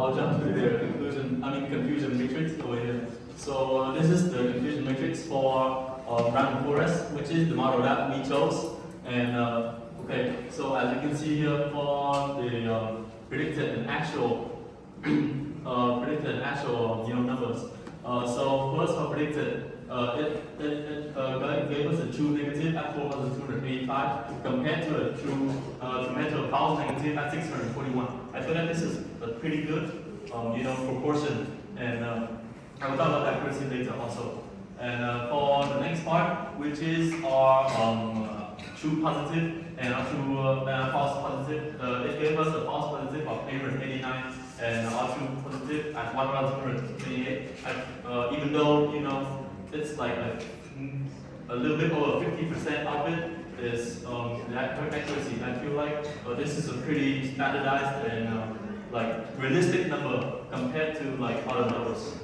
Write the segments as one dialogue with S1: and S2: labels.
S1: I'll jump to the confusion matrix over here. So this is the confusion matrix for random forest, which is the model that we chose. And okay, so as you can see here for the predicted and actual numbers. So first for predicted, it gave us a true negative at 4,285 compared to a false negative at 641. I feel that this is a pretty good proportion, and I will talk about accuracy later also. And for the next part, which is our true positive and our true false positive, it gave us a false positive of 889 and our true positive at 1,228. Even though it's like a little bit over 50% of it is the accuracy. I feel like this is a pretty standardized and realistic number compared to other numbers.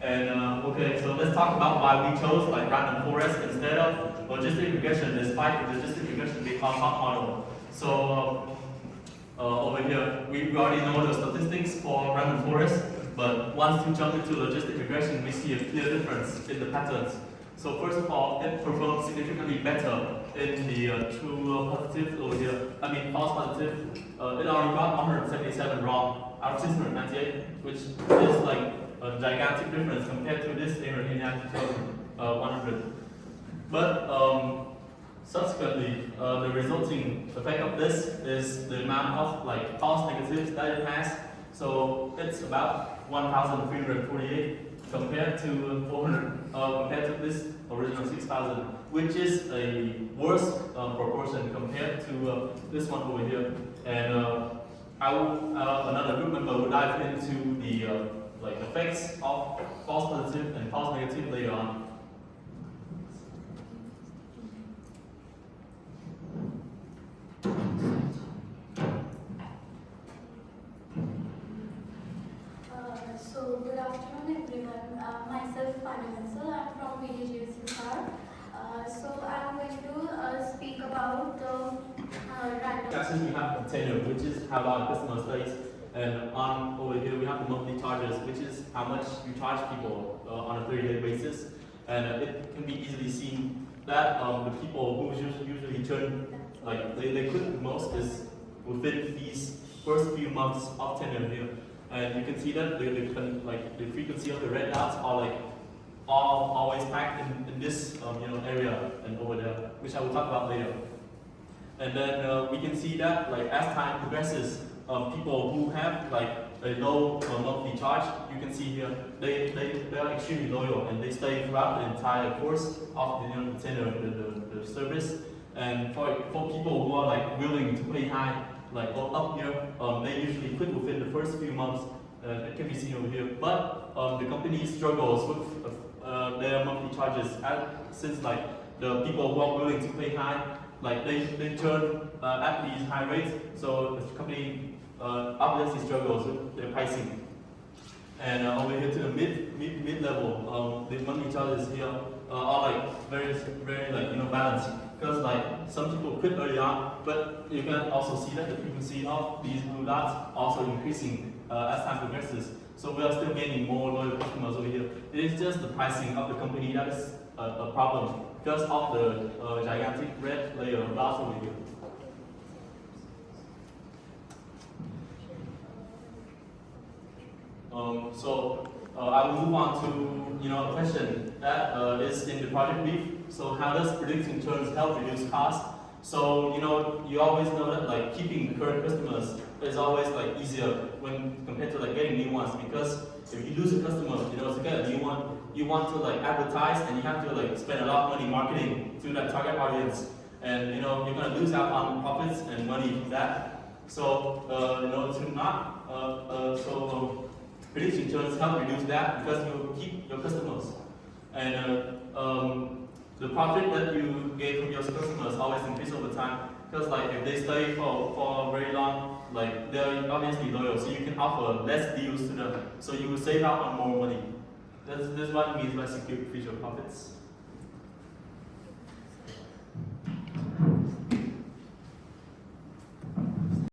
S1: And okay, so let's talk about why we chose random forest instead of logistic regression, despite the logistic regression being our top model. So over here, we already know the statistics for random forest, but once we jump into logistic regression, we see a clear difference in the patterns. So first of all, it performs significantly better in the true positive over here. False positive. It already got 177 wrong out of 698, which is a gigantic difference compared to this 100. But subsequently, the resulting effect of this is the amount of false negatives that it has. So it's about 1,348 compared to 400, compared to this original 6,000, which is a worse proportion compared to this one over here. And another group member will dive into the effects of false positive and false negative later on.
S2: So good afternoon everyone. Myself Fundamental. I'm from VDGSR. So I'm going to speak about random.
S1: Since we have the tenure, which is how our customer stays, and on over here we have the monthly charges, which is how much you charge people on a 30-day basis. And it can be easily seen that the people who usually turn they quit the most is within these first few months of tenure here. And you can see that the frequency of the red dots are always packed in this area and over there, which I will talk about later. And then we can see that as time progresses, people who have a low monthly charge, you can see here they are extremely loyal and they stay throughout the entire course of the tenure, the service. And for people who are willing to pay high, up here, they usually quit within the first few months. It can be seen over here. But the company struggles with their monthly charges since the people who are willing to pay high, they turn at these high rates. So the company obviously struggles with their pricing. And over here to the mid level, the monthly charges here are very balanced. Because some people quit early on, but you can also see that the frequency of these blue dots also increasing as time progresses. So we are still gaining more loyal customers over here. It is just the pricing of the company that is a problem because of the gigantic red layer of dots over here. I will move on to a question that is in the project brief. So how does predicting churn help reduce costs? So you always know that keeping the current customers is always easier when compared to getting new ones, because if you lose a customer, to get a new one, you want to advertise and you have to spend a lot of money marketing to that target audience, and you're going to lose out on profits and money from that. So to not prediction churns help reduce that because you keep your customers, and the profit that you get from your customers always increase over time. Because if they stay for very long, they're obviously loyal, so you can offer less deals to them, so you will save out on more money. That's what it means by secure future profits.